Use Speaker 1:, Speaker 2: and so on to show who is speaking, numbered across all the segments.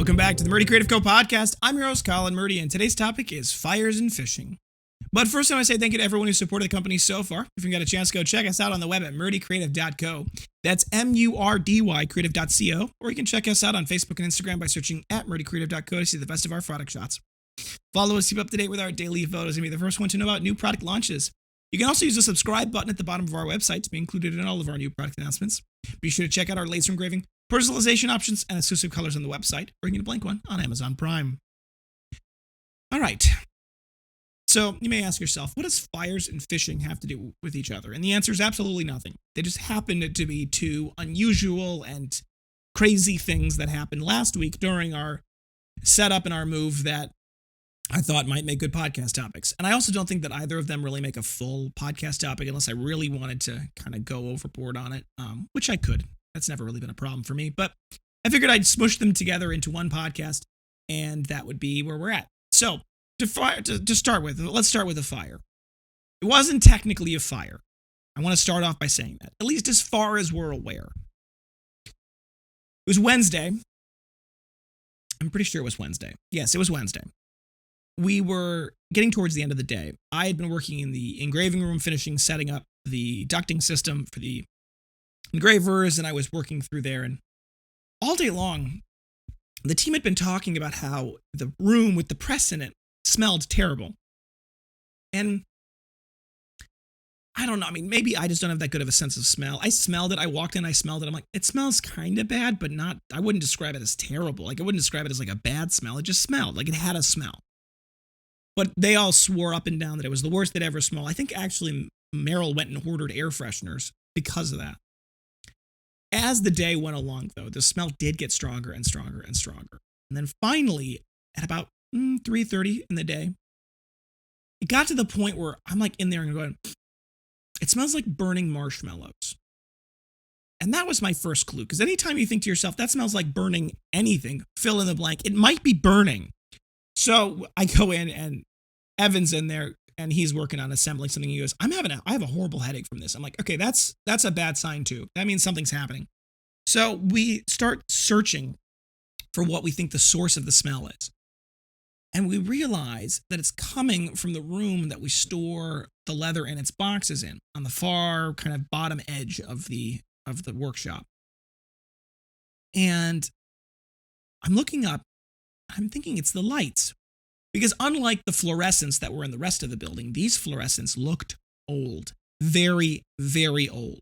Speaker 1: Welcome back to the Murdy Creative Co podcast. I'm your host, Colin Murdy, and today's topic is fires and phishing. But first, I want to say thank you to everyone who supported the company so far. If you got a chance, go check us out on the web at murdycreative.co. That's MURDY creative.co, or you can check us out on Facebook and Instagram by searching at murdycreative.co to see the best of our product shots. Follow us, keep up to date with our daily photos, and be the first one to know about new product launches. You can also use the subscribe button at the bottom of our website to be included in all of our new product announcements. Be sure to check out our laser engraving, personalization options, and exclusive colors on the website, or you can get a blank one on Amazon Prime. All right. So you may ask yourself, what does fires and phishing have to do with each other? And the answer is absolutely nothing. They just happen to be two unusual and crazy things that happened last week during our setup and our move that I thought might make good podcast topics. And I also don't think that either of them really make a full podcast topic unless I really wanted to kind of go overboard on it, which I could. That's never really been a problem for me. But I figured I'd smush them together into one podcast, and that would be where we're at. So to start with, let's start with a fire. It wasn't technically a fire. I want to start off by saying that, at least as far as we're aware. It was Wednesday. I'm pretty sure it was Wednesday. Yes, it was Wednesday. We were getting towards the end of the day. I had been working in the engraving room, finishing setting up the ducting system for the engravers, and I was working through there. And all day long, the team had been talking about how the room with the press in it smelled terrible. And I don't know. I mean, maybe I just don't have that good of a sense of smell. I smelled it. I walked in, I smelled it. I'm like, it smells kind of bad, but not, I wouldn't describe it as terrible. Like, I wouldn't describe it as like a bad smell. It just smelled like it had a smell. But they all swore up and down that it was the worst they'd ever smelled. I think actually Meryl went and ordered air fresheners because of that. As the day went along, though, the smell did get stronger and stronger and stronger. And then finally, at about 3:30 in the day, it got to the point where I'm like in there and going, it smells like burning marshmallows. And that was my first clue, because anytime you think to yourself, that smells like burning anything, fill in the blank, it might be burning. So I go in and Evan's in there and he's working on assembling something. He goes, I have a horrible headache from this. I'm like, okay, that's a bad sign too. That means something's happening. So we start searching for what we think the source of the smell is. And we realize that it's coming from the room that we store the leather in its boxes in, on the far kind of bottom edge of the workshop. And I'm looking up, I'm thinking it's the lights. Because unlike the fluorescents that were in the rest of the building, these fluorescents looked old. Very, very old.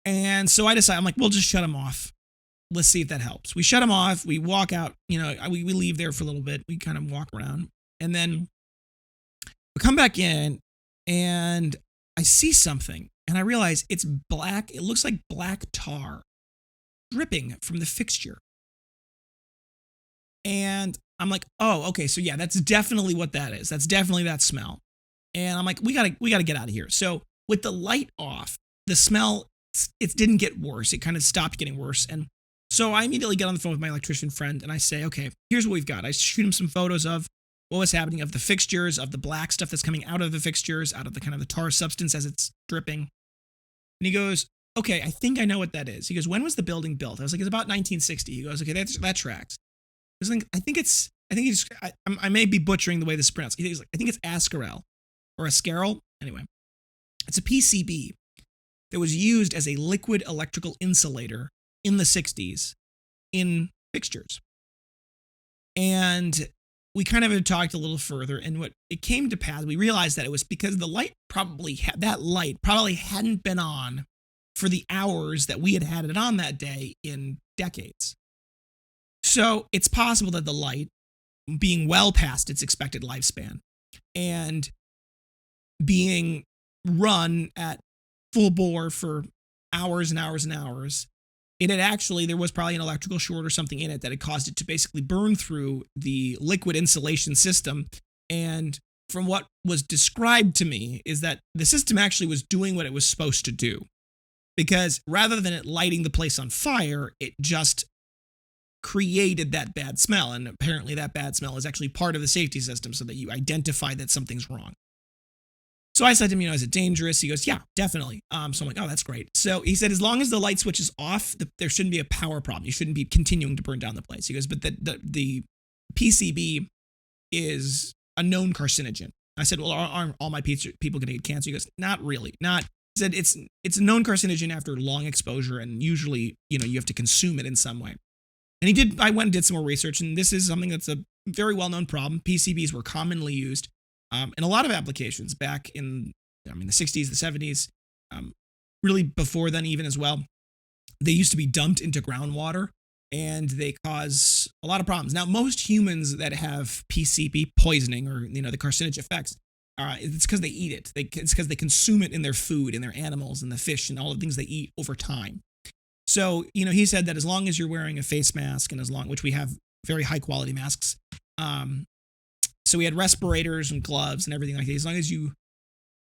Speaker 1: And so I decided, I'm like, we'll just shut them off. Let's see if that helps. We shut them off. We walk out. We leave there for a little bit. We kind of walk around. And then we come back in and I see something. And I realize it's black. It looks like black tar dripping from the fixture. And I'm like, oh, okay, so yeah, that's definitely what that is. That's definitely that smell. And I'm like, we gotta get out of here. So with the light off, the smell, it didn't get worse. It kind of stopped getting worse. And so I immediately get on the phone with my electrician friend and I say, okay, here's what we've got. I shoot him some photos of what was happening, of the fixtures, of the black stuff that's coming out of the fixtures, out of the kind of the tar substance as it's dripping. And he goes, okay, I think I know what that is. He goes, when was the building built? I was like, it's about 1960. He goes, okay, that tracks. I may be butchering the way this is pronounced. I think it's Ascarel or Ascarel. Anyway, it's a PCB that was used as a liquid electrical insulator in the 60s in fixtures. And we kind of had talked a little further, and what it came to pass, we realized that it was because the light probably hadn't been on for the hours that we had it on that day in decades. So it's possible that the light, being well past its expected lifespan and being run at full bore for hours and hours and hours, there was probably an electrical short or something in it that had caused it to basically burn through the liquid insulation system. And from what was described to me is that the system actually was doing what it was supposed to do. Because rather than it lighting the place on fire, it just created that bad smell. And apparently that bad smell is actually part of the safety system so that you identify that something's wrong. So I said to him, is it dangerous? He goes, yeah, definitely. So I'm like, oh, that's great. So he said, as long as the light switch is off, there shouldn't be a power problem. You shouldn't be continuing to burn down the place. He goes, but the PCB is a known carcinogen. I said, well, are all my people going to get cancer? He goes, not really. He said, it's a known carcinogen after long exposure, and usually, you have to consume it in some way. And I went and did some more research, and this is something that's a very well-known problem. PCBs were commonly used in a lot of applications back in, the 60s, the 70s, really before then even as well. They used to be dumped into groundwater, and they cause a lot of problems. Now, most humans that have PCB poisoning or, the carcinogenic effects, it's because they eat it. It's because they consume it in their food, in their animals, in the fish, and all the things they eat over time. So, he said that as long as you're wearing a face mask, and which we have very high quality masks, so we had respirators and gloves and everything like that. As long as you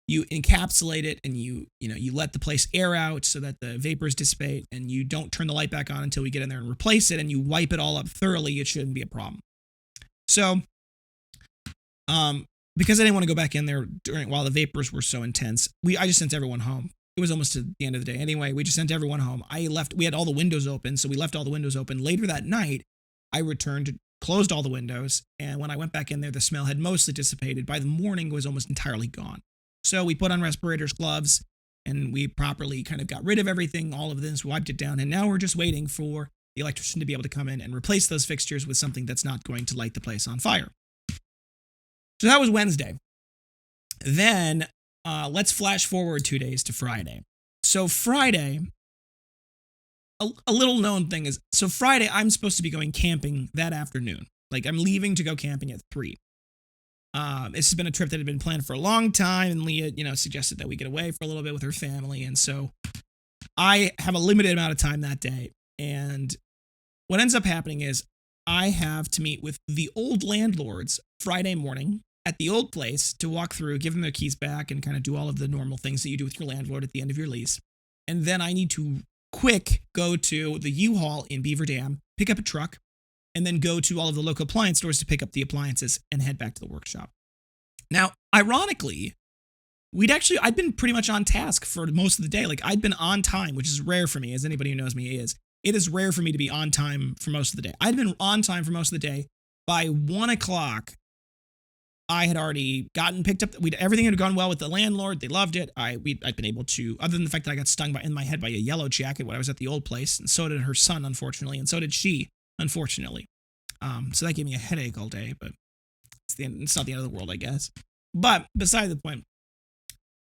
Speaker 1: encapsulate it and you let the place air out so that the vapors dissipate, and you don't turn the light back on until we get in there and replace it, and you wipe it all up thoroughly, it shouldn't be a problem. So, because I didn't want to go back in there while the vapors were so intense, I just sent everyone home. It was almost to the end of the day. Anyway, we just sent everyone home. We had all the windows open, so we left all the windows open. Later that night, I returned, closed all the windows, and when I went back in there, the smell had mostly dissipated. By the morning, it was almost entirely gone. So we put on respirators, gloves, and we properly kind of got rid of everything, all of this, wiped it down, and now we're just waiting for the electrician to be able to come in and replace those fixtures with something that's not going to light the place on fire. So that was Wednesday. Then let's flash forward 2 days to Friday. So Friday, a little known thing is, so Friday I'm supposed to be going camping that afternoon. Like, I'm leaving to go camping at 3. This has been a trip that had been planned for a long time, and Leah, suggested that we get away for a little bit with her family, and so I have a limited amount of time that day, and what ends up happening is I have to meet with the old landlords Friday morning at the old place to walk through, give them their keys back, and kind of do all of the normal things that you do with your landlord at the end of your lease, and then I need to go to the U-Haul in Beaver Dam, pick up a truck, and then go to all of the local appliance stores to pick up the appliances and head back to the workshop. Now, ironically, I'd been pretty much on task for most of the day. Like, I'd been on time, which is rare for me, as anybody who knows me is. It is rare for me to be on time for most of the day. I'd been on time for most of the day. By 1 o'clock, I had already gotten picked up. Everything had gone well with the landlord. They loved it. I'd been able to, other than the fact that I got stung in my head by a yellow jacket when I was at the old place, and so did her son, unfortunately, and so did she, unfortunately. So that gave me a headache all day, but it's not the end of the world, I guess. But beside the point.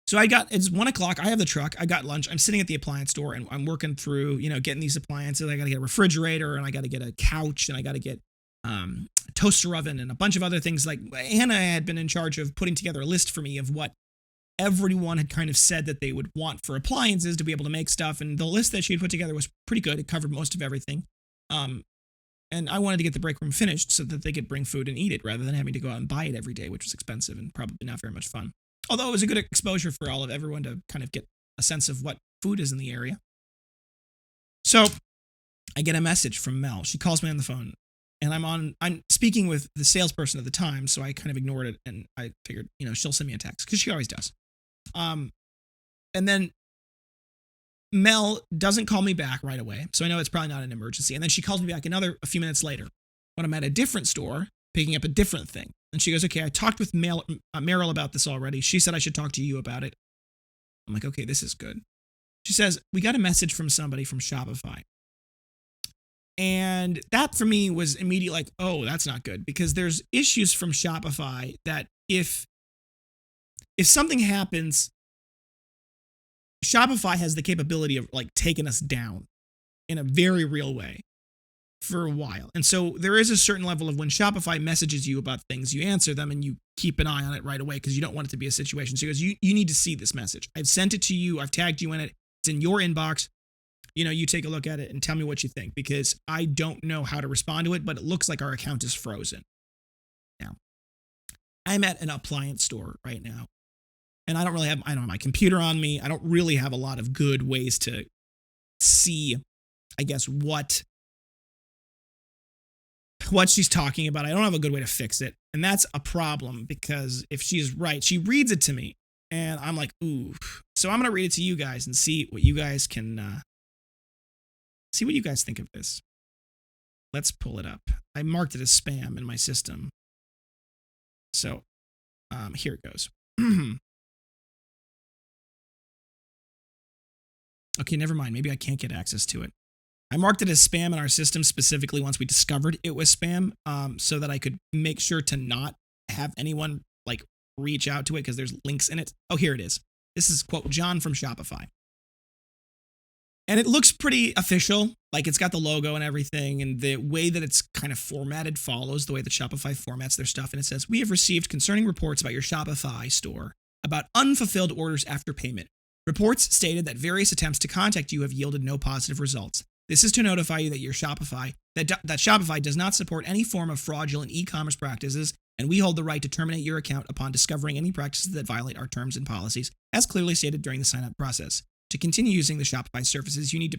Speaker 1: So it's 1 o'clock. I have the truck. I got lunch. I'm sitting at the appliance store, and I'm working through, getting these appliances. I got to get a refrigerator, and I got to get a couch, and I got to get a toaster oven and a bunch of other things. Like, Hannah had been in charge of putting together a list for me of what everyone had kind of said that they would want for appliances to be able to make stuff. And the list that she had put together was pretty good. It covered most of everything. And I wanted to get the break room finished so that they could bring food and eat it rather than having to go out and buy it every day, which was expensive and probably not very much fun. Although it was a good exposure for everyone to kind of get a sense of what food is in the area. So I get a message from Mel. She calls me on the phone, and I'm speaking with the salesperson at the time, so I kind of ignored it, and I figured, she'll send me a text, because she always does. And then Mel doesn't call me back right away, so I know it's probably not an emergency. And then she calls me back a few minutes later when I'm at a different store picking up a different thing. And she goes, okay, I talked with Meryl about this already. She said I should talk to you about it. I'm like, okay, this is good. She says, we got a message from somebody from Shopify. And that for me was immediately like, oh, that's not good, because there's issues from Shopify that if something happens, Shopify has the capability of like taking us down in a very real way for a while. And so there is a certain level of when Shopify messages you about things, you answer them and you keep an eye on it right away because you don't want it to be a situation. So he goes, you need to see this message. I've sent it to you. I've tagged you in it. It's in your inbox. You take a look at it and tell me what you think, because I don't know how to respond to it, but it looks like our account is frozen. Now, I'm at an appliance store right now, and I don't have my computer on me. I don't really have a lot of good ways to see, I guess, what she's talking about. I don't have a good way to fix it. And that's a problem, because if she's right, she reads it to me And I'm like, ooh. So I'm going to read it to you guys and see what you guys can, see what you guys think of this. Let's pull it up. I marked it as spam in my system. So here it goes. Okay, never mind. Maybe I can't get access to it. I marked it as spam in our system specifically once we discovered it was spam, so that I could make sure to not have anyone like reach out to it because there's links in it. Oh, here it is. This is, quote, John from Shopify. And it looks pretty official. Like, it's got the logo and everything, and the way that it's kind of formatted follows the way that Shopify formats their stuff. And it says, we have received concerning reports about your Shopify store about unfulfilled orders after payment. Reports stated that various attempts to contact you have yielded no positive results. This is to notify you that your Shopify that Shopify does not support any form of fraudulent e-commerce practices, and we hold the right to terminate your account upon discovering any practices that violate our terms and policies, as clearly stated during the sign-up process. To continue using the Shopify services, you need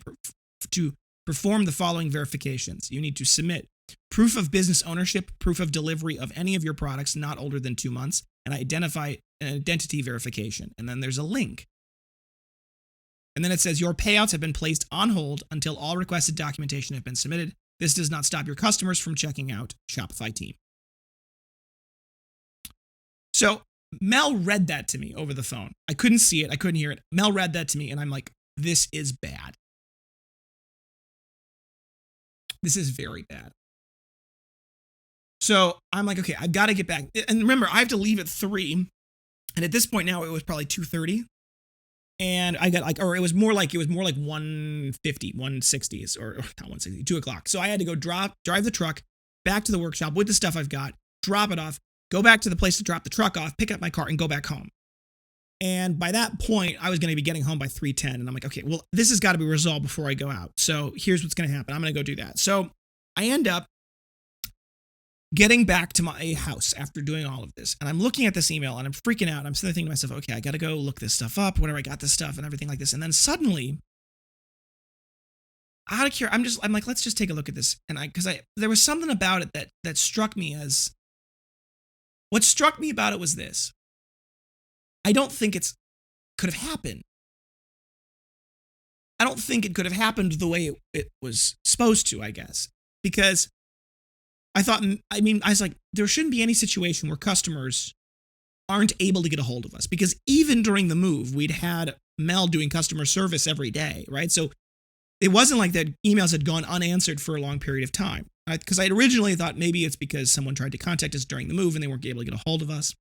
Speaker 1: to perform the following verifications. You need to submit proof of business ownership, proof of delivery of any of your products not older than 2 months, and identify an identity verification. And then there's a link. And then it says your payouts have been placed on hold until all requested documentation have been submitted. This does not stop your customers from checking out Shopify team. So Mel read that to me over the phone. I couldn't see it. I couldn't hear it. Mel read that to me, and I'm like, this is bad. This is very bad. So I'm like, okay, I've got to get back. And remember, I have to leave at 3. And at this point now, it was probably 2:30. And I got it was more like 150, 160s, or not 160, 2 o'clock. So I had to go drive the truck back to the workshop with the stuff I've got, drop it off, go back to the place to drop the truck off, pick up my car, and go back home. And by that point, I was going to be getting home by 3:10. And I'm like, okay, well, this has got to be resolved before I go out. So here's what's going to happen. I'm going to go do that. So I end up getting back to my house after doing all of this. And I'm looking at this email and I'm freaking out. I'm sitting there thinking to myself, okay, I got to go look this stuff up, whenever I got this stuff and everything like this. And then suddenly, out of curiosity, I'm like, let's just take a look at this. And there was something about it that struck me as, what struck me about it was this. I don't think could have happened. I don't think it could have happened the way it was supposed to, I guess. Because I was like, there shouldn't be any situation where customers aren't able to get a hold of us. Because even during the move, we'd had Mel doing customer service every day, right? So it wasn't like that emails had gone unanswered for a long period of time. Because I originally thought maybe it's because someone tried to contact us during the move and they weren't able to get a hold of us.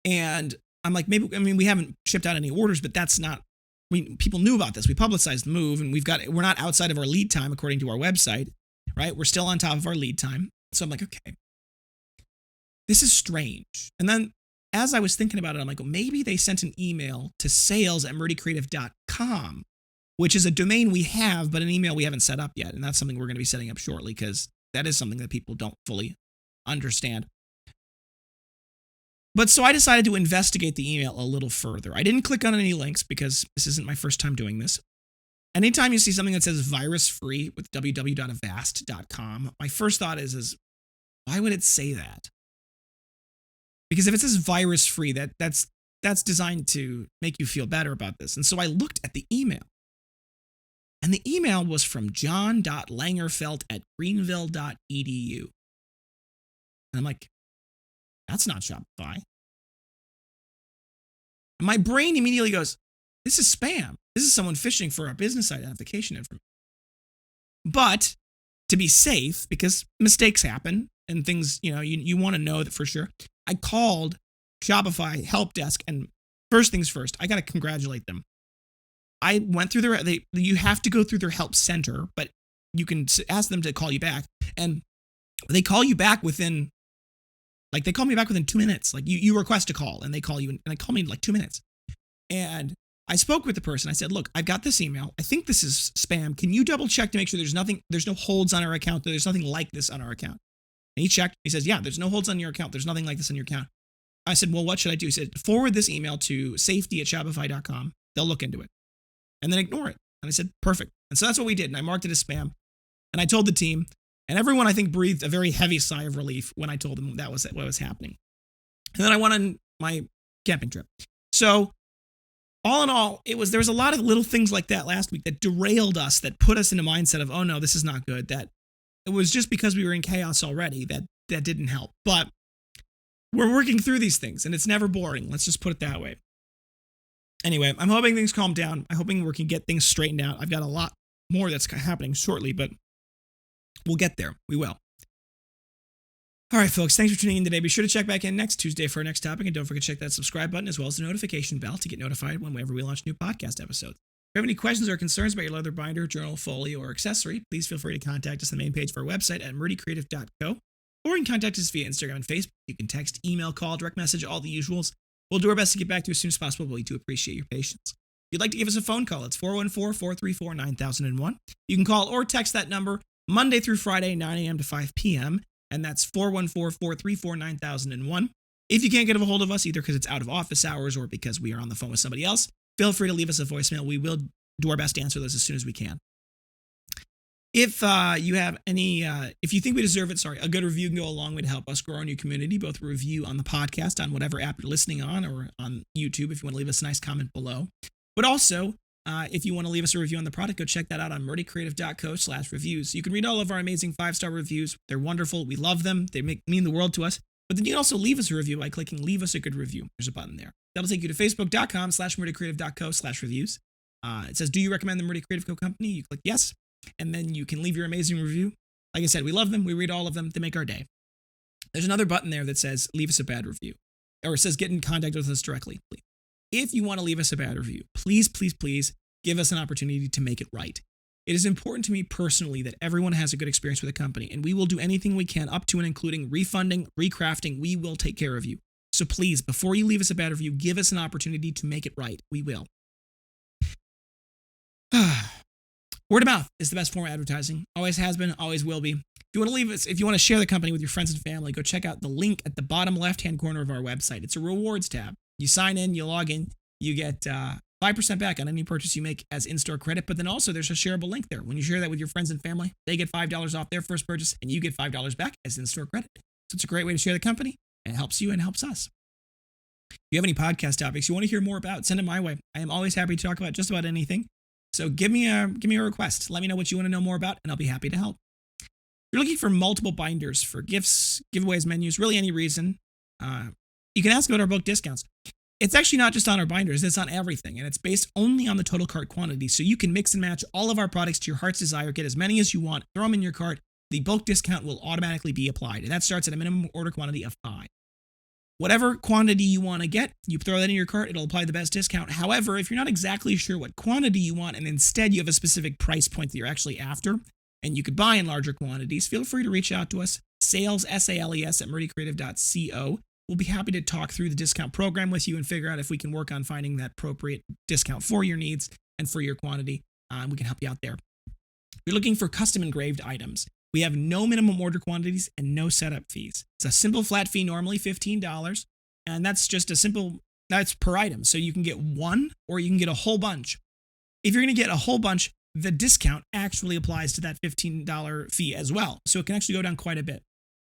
Speaker 1: And I'm like, we haven't shipped out any orders, but that's not, people knew about this. We publicized the move and we're not outside of our lead time according to our website, right? We're still on top of our lead time. So I'm like, okay, this is strange. And then as I was thinking about it, I'm like, well, maybe they sent an email to sales@murdycreative.com, which is a domain we have, but an email we haven't set up yet. And that's something we're going to be setting up shortly because that is something that people don't fully understand. But so I decided to investigate the email a little further. I didn't click on any links because this isn't my first time doing this. Anytime you see something that says virus free with www.avast.com, my first thought is why would it say that? Because if it says virus free, that's designed to make you feel better about this. And so I looked at the email. And the email was from john.langerfeld@greenville.edu. And I'm like, that's not Shopify. And my brain immediately goes, this is spam. This is someone phishing for our business identification information. But to be safe, because mistakes happen and things, you want to know that for sure, I called Shopify help desk, and first things first, I got to congratulate them. I went through you have to go through their help center, but you can ask them to call you back, and they call you back within, they call me back within 2 minutes. Like you request a call and they call you, and they call me in like 2 minutes. And I spoke with the person. I said, look, I've got this email. I think this is spam. Can you double check to make sure there's no holds on our account? There's nothing like this on our account. And he checked. He says, yeah, there's no holds on your account. There's nothing like this on your account. I said, well, what should I do? He said, forward this email to safety@shopify.com. They'll look into it. And then ignore it. And I said, perfect. And so that's what we did. And I marked it as spam. And I told the team, and everyone, I think, breathed a very heavy sigh of relief when I told them that was what was happening. And then I went on my camping trip. So all in all, there was a lot of little things like that last week that derailed us, that put us in a mindset of, oh no, this is not good. That it was just because we were in chaos already that didn't help. But we're working through these things, and it's never boring. Let's just put it that way. Anyway, I'm hoping things calm down. I'm hoping we can get things straightened out. I've got a lot more that's happening shortly, but we'll get there. We will. All right, folks, thanks for tuning in today. Be sure to check back in next Tuesday for our next topic, and don't forget to check that subscribe button as well as the notification bell to get notified whenever we launch new podcast episodes. If you have any questions or concerns about your leather binder, journal, folio, or accessory, please feel free to contact us on the main page of our website at murdycreative.co, or you can contact us via Instagram and Facebook. You can text, email, call, direct message, all the usuals. We'll do our best to get back to you as soon as possible, but we do appreciate your patience. If you'd like to give us a phone call, it's 414-434-9001. You can call or text that number Monday through Friday, 9 a.m. to 5 p.m., and that's 414-434-9001. If you can't get a hold of us, either because it's out of office hours or because we are on the phone with somebody else, feel free to leave us a voicemail. We will do our best to answer those as soon as we can. If you have any, if you think we deserve it, a good review can go a long way to help us grow our new community, both a review on the podcast, on whatever app you're listening on, or on YouTube, if you want to leave us a nice comment below. But also, if you want to leave us a review on the product, go check that out on murdycreative.co/reviews. You can read all of our amazing 5-star reviews. They're wonderful. We love them. They mean the world to us. But then you can also leave us a review by clicking Leave Us a Good Review. There's a button there. That'll take you to facebook.com/murdycreative.co/reviews. It says, do you recommend the Murdy Creative Co company? You click yes, and then you can leave your amazing review. Like I said, we love them. We read all of them. They make our day. There's another button there that says, leave us a bad review. Or it says, get in contact with us directly. If you want to leave us a bad review, please, please, please give us an opportunity to make it right. It is important to me personally that everyone has a good experience with the company, and we will do anything we can up to and including refunding, recrafting. We will take care of you. So please, before you leave us a bad review, give us an opportunity to make it right. We will. Word of mouth is the best form of advertising. Always has been, always will be. If you want to share the company with your friends and family, go check out the link at the bottom left-hand corner of our website. It's a rewards tab. You sign in, you log in, you get 5% back on any purchase you make as in-store credit, but then also there's a shareable link there. When you share that with your friends and family, they get $5 off their first purchase, and you get $5 back as in-store credit. So it's a great way to share the company, and it helps you and helps us. If you have any podcast topics you want to hear more about, send them my way. I am always happy to talk about just about anything. So give me a request. Let me know what you want to know more about, and I'll be happy to help. If you're looking for multiple binders for gifts, giveaways, menus, really any reason, you can ask about our bulk discounts. It's actually not just on our binders, it's on everything, and it's based only on the total cart quantity, so you can mix and match all of our products to your heart's desire, get as many as you want, throw them in your cart. The bulk discount will automatically be applied, and that starts at a minimum order quantity of 5. Whatever quantity you want to get, you throw that in your cart, it'll apply the best discount. However, if you're not exactly sure what quantity you want, and instead you have a specific price point that you're actually after, and you could buy in larger quantities, feel free to reach out to us, sales, S-A-L-E-S, at murdycreative.co. We'll be happy to talk through the discount program with you and figure out if we can work on finding that appropriate discount for your needs and for your quantity. We can help you out there. If you're looking for custom engraved items, we have no minimum order quantities and no setup fees. It's a simple flat fee, normally $15, and that's that's per item. So you can get one or you can get a whole bunch. If you're going to get a whole bunch, the discount actually applies to that $15 fee as well. So it can actually go down quite a bit.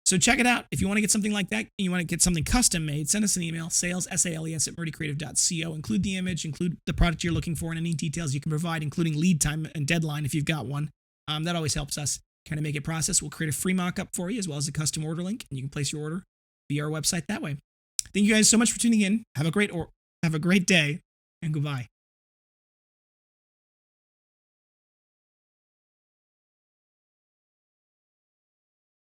Speaker 1: So check it out. If you want to get something like that and you want to get something custom made, send us an email, sales, S-A-L-E-S, at murdycreative.co. Include the image, include the product you're looking for, and any details you can provide, including lead time and deadline if you've got one. That always helps us kind of make it process. We'll create a free mock-up for you as well as a custom order link, and you can place your order via our website that way. Thank you guys so much for tuning in. Have a great day, and goodbye.